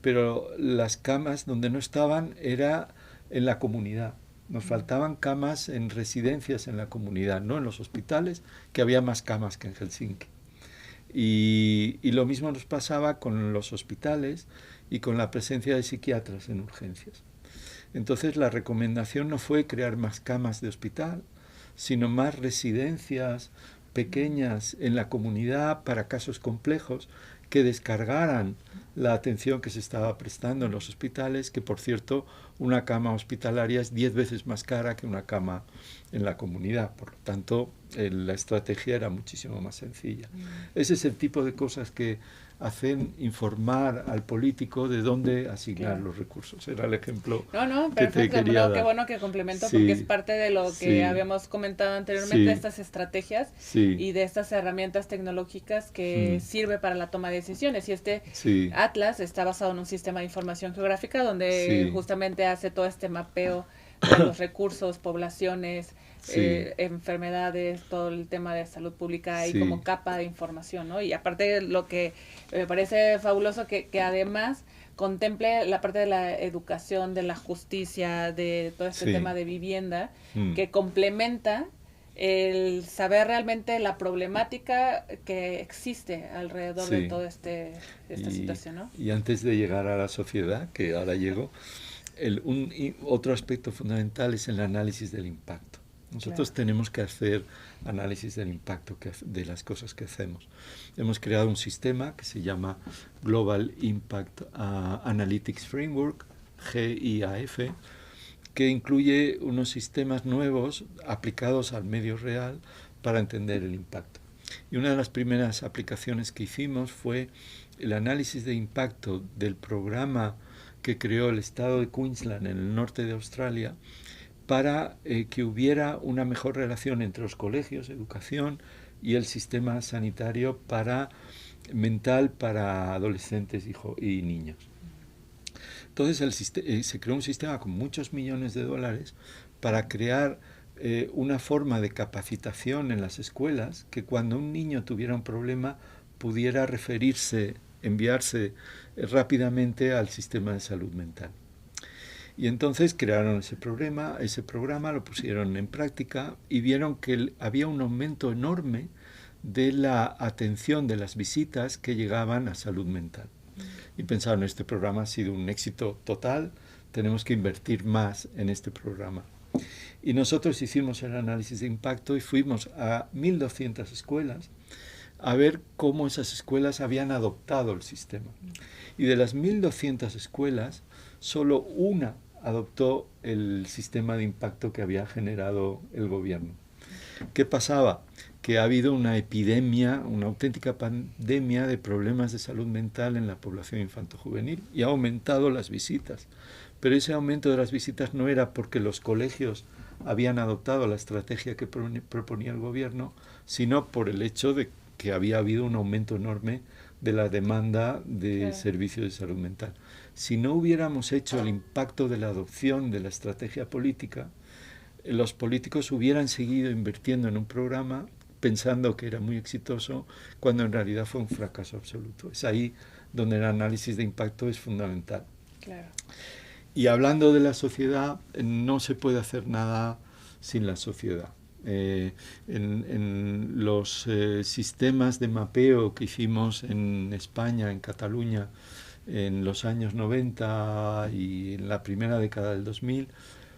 pero las camas donde no estaban era en la comunidad. Nos faltaban camas en residencias en la comunidad, no en los hospitales, que había más camas que en Helsinki. Y lo mismo nos pasaba con los hospitales y con la presencia de psiquiatras en urgencias. Entonces la recomendación no fue crear más camas de hospital, sino más residencias pequeñas en la comunidad para casos complejos que descargaran la atención que se estaba prestando en los hospitales, que por cierto una cama hospitalaria es 10 veces más cara que una cama en la comunidad. Por lo tanto, la estrategia era muchísimo más sencilla. Ese es el tipo de cosas que hacen informar al político de dónde asignar los recursos. Era el ejemplo que te quería dar. Qué bueno que complemento, porque es parte de lo que habíamos comentado anteriormente, de estas estrategias y de estas herramientas tecnológicas que sirve para la toma de decisiones. Y Atlas está basado en un sistema de información geográfica donde justamente hace todo este mapeo de los recursos, poblaciones, enfermedades, todo el tema de salud pública y como capa de información, ¿no? Y aparte lo que me parece fabuloso que además contemple la parte de la educación, de la justicia, de todo este tema de vivienda, que complementa el saber realmente la problemática que existe alrededor de toda esta situación, ¿no? Y antes de llegar a la sociedad, que ahora llego, otro aspecto fundamental es el análisis del impacto. Nosotros tenemos que hacer análisis del impacto de las cosas que hacemos. Hemos creado un sistema que se llama Global Impact Analytics Framework, GIAF, que incluye unos sistemas nuevos aplicados al medio real para entender el impacto. Y una de las primeras aplicaciones que hicimos fue el análisis de impacto del programa que creó el estado de Queensland en el norte de Australia para que hubiera una mejor relación entre los colegios, educación y el sistema sanitario mental para adolescentes y niños. Entonces se creó un sistema con muchos millones de dólares para crear una forma de capacitación en las escuelas que cuando un niño tuviera un problema pudiera enviarse rápidamente al sistema de salud mental. Y entonces crearon ese programa, lo pusieron en práctica y vieron que había un aumento enorme de la atención de las visitas que llegaban a salud mental. Y pensaron, este programa ha sido un éxito total, tenemos que invertir más en este programa. Y nosotros hicimos el análisis de impacto y fuimos a 1.200 escuelas a ver cómo esas escuelas habían adoptado el sistema. Y de las 1.200 escuelas, solo una adoptó el sistema de impacto que había generado el gobierno. ¿Qué pasaba? Que ha habido una epidemia, una auténtica pandemia de problemas de salud mental en la población infantojuvenil y ha aumentado las visitas. Pero ese aumento de las visitas no era porque los colegios habían adoptado la estrategia que proponía el gobierno, sino por el hecho de que había habido un aumento enorme de la demanda de servicios de salud mental. Si no hubiéramos hecho el impacto de la adopción de la estrategia política, los políticos hubieran seguido invirtiendo en un programa pensando que era muy exitoso, cuando en realidad fue un fracaso absoluto. Es ahí donde el análisis de impacto es fundamental. Claro. Y hablando de la sociedad, no se puede hacer nada sin la sociedad. En los sistemas de mapeo que hicimos en España, en Cataluña, en los años 90 y en la primera década del 2000,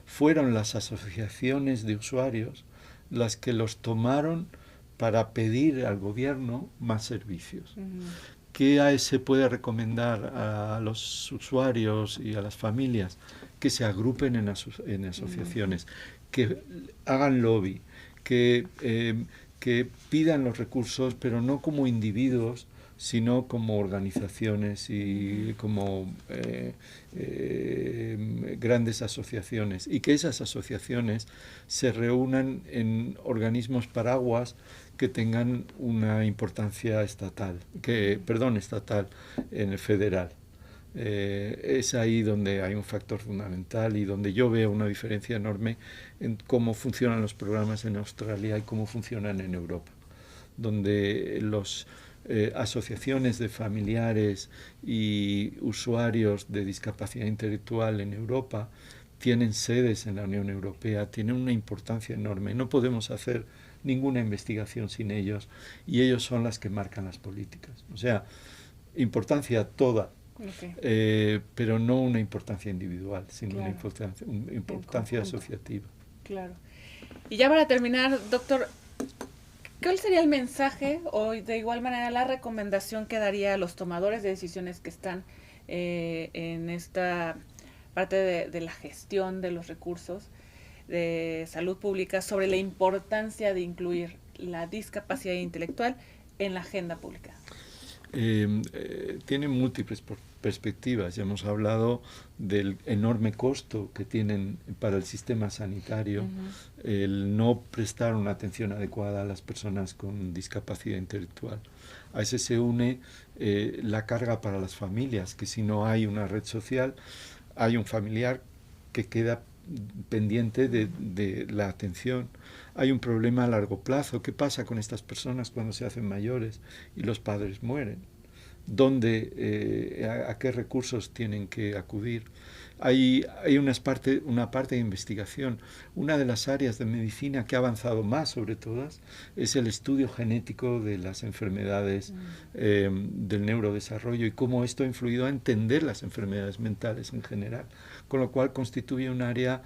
fueron las asociaciones de usuarios las que los tomaron para pedir al gobierno más servicios. ¿Qué se puede recomendar a los usuarios y a las familias? Que se agrupen en asociaciones, que hagan lobby, que pidan los recursos, pero no como individuos, sino como organizaciones y como grandes asociaciones y que esas asociaciones se reúnan en organismos paraguas que tengan una importancia estatal, en el federal. Es ahí donde hay un factor fundamental y donde yo veo una diferencia enorme en cómo funcionan los programas en Australia y cómo funcionan en Europa, donde los asociaciones de familiares y usuarios de discapacidad intelectual en Europa tienen sedes en la Unión Europea, tienen una importancia enorme. No podemos hacer ninguna investigación sin ellos y ellos son las que marcan las políticas. O sea, importancia toda, pero no una importancia individual, sino una importancia asociativa. Claro. Y ya para terminar, doctor, ¿cuál sería el mensaje o de igual manera la recomendación que daría a los tomadores de decisiones que están en esta parte de la gestión de los recursos de salud pública sobre la importancia de incluir la discapacidad intelectual en la agenda pública? Tiene múltiples perspectivas. Ya hemos hablado del enorme costo que tienen para el sistema sanitario el no prestar una atención adecuada a las personas con discapacidad intelectual. A ese se une la carga para las familias, que si no hay una red social, hay un familiar que queda pendiente de la atención. Hay un problema a largo plazo. ¿Qué pasa con estas personas cuando se hacen mayores y los padres mueren? ¿A qué recursos tienen que acudir? Hay una parte de investigación. Una de las áreas de medicina que ha avanzado más sobre todas es el estudio genético de las enfermedades del neurodesarrollo y cómo esto ha influido a entender las enfermedades mentales en general, con lo cual constituye un área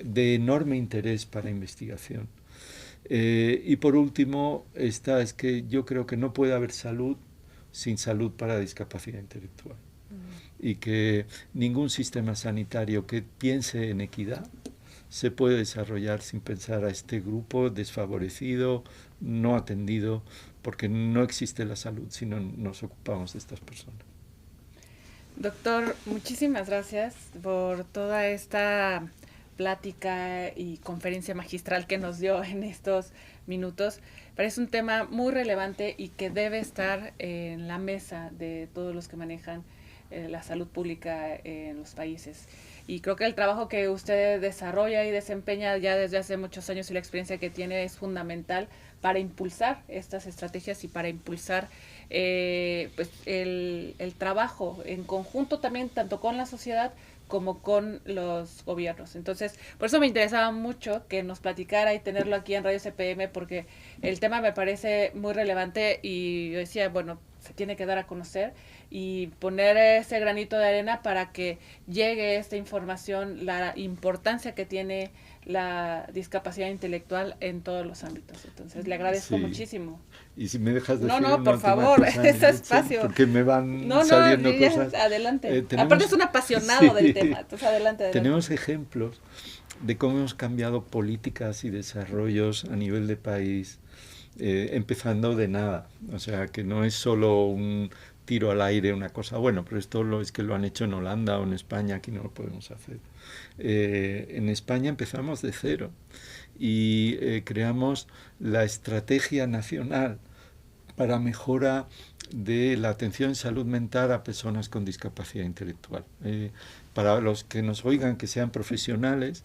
de enorme interés para investigación. Y por último, es que yo creo que no puede haber salud sin salud para discapacidad intelectual. Y que ningún sistema sanitario que piense en equidad se puede desarrollar sin pensar a este grupo desfavorecido, no atendido, porque no existe la salud si no nos ocupamos de estas personas. Doctor, muchísimas gracias por toda esta plática y conferencia magistral que nos dio en estos minutos. Parece un tema muy relevante y que debe estar en la mesa de todos los que manejan la salud pública en los países. Y creo que el trabajo que usted desarrolla y desempeña ya desde hace muchos años y la experiencia que tiene es fundamental para impulsar estas estrategias y para impulsar pues el trabajo en conjunto también, tanto con la sociedad como con los gobiernos. Entonces, por eso me interesaba mucho que nos platicara y tenerlo aquí en Radio CPM, porque el tema me parece muy relevante y yo decía, bueno, se tiene que dar a conocer y poner ese granito de arena para que llegue esta información, la importancia que tiene la discapacidad intelectual en todos los ámbitos. Entonces, le agradezco muchísimo. Y si me dejas decir por favor, ese espacio. Porque me van saliendo cosas. Adelante. Aparte es un apasionado del tema, entonces adelante. Tenemos ejemplos de cómo hemos cambiado políticas y desarrollos a nivel de país, empezando de nada. O sea, que no es solo un tiro al aire, una cosa, bueno, pero esto es que lo han hecho en Holanda o en España, aquí no lo podemos hacer. En España empezamos de cero y creamos la Estrategia Nacional para mejora de la atención en salud mental a personas con discapacidad intelectual. Para los que nos oigan, que sean profesionales,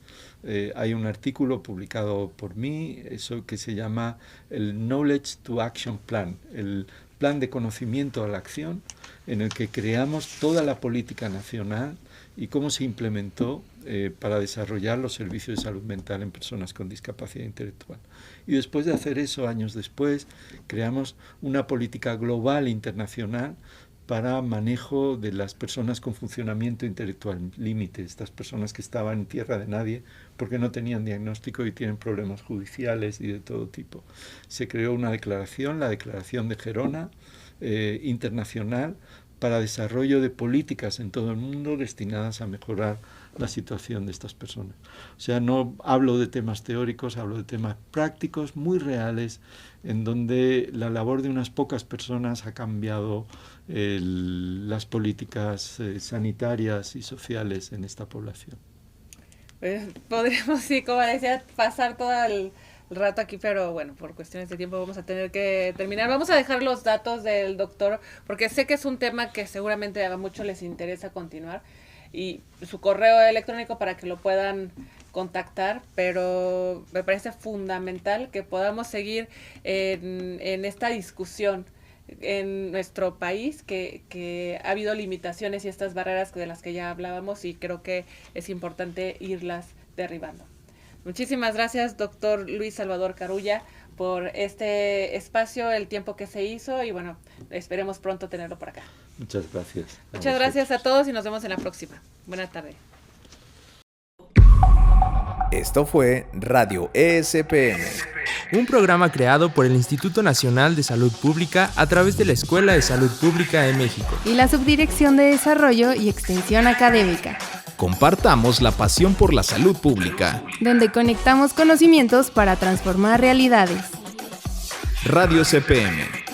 hay un artículo publicado por mí, eso que se llama el Knowledge to Action Plan, el plan de conocimiento a la acción, en el que creamos toda la política nacional y cómo se implementó para desarrollar los servicios de salud mental en personas con discapacidad intelectual. Y después de hacer eso, años después, creamos una política global internacional para manejo de las personas con funcionamiento intelectual límite, estas personas que estaban en tierra de nadie porque no tenían diagnóstico y tienen problemas judiciales y de todo tipo. Se creó una declaración, la Declaración de Gerona, internacional, para desarrollo de políticas en todo el mundo destinadas a mejorar la situación de estas personas. O sea, no hablo de temas teóricos, hablo de temas prácticos, muy reales, en donde la labor de unas pocas personas ha cambiado las políticas sanitarias y sociales en esta población. Podríamos, sí, como decía, pasar todo el rato aquí, pero bueno, por cuestiones de tiempo vamos a tener que terminar. Vamos a dejar los datos del doctor, porque sé que es un tema que seguramente a muchos les interesa continuar, y su correo electrónico para que lo puedan contactar, pero me parece fundamental que podamos seguir en esta discusión en nuestro país, que ha habido limitaciones y estas barreras de las que ya hablábamos, y creo que es importante irlas derribando. Muchísimas gracias, doctor Luis Salvador Carulla, por este espacio, el tiempo que se hizo, y bueno, esperemos pronto tenerlo por acá. Muchas gracias. Muchas gracias a todos y nos vemos en la próxima. Buenas tardes. Esto fue Radio ESPM, un programa creado por el Instituto Nacional de Salud Pública a través de la Escuela de Salud Pública de México y la Subdirección de Desarrollo y Extensión Académica. Compartamos la pasión por la salud pública, donde conectamos conocimientos para transformar realidades. Radio CPM.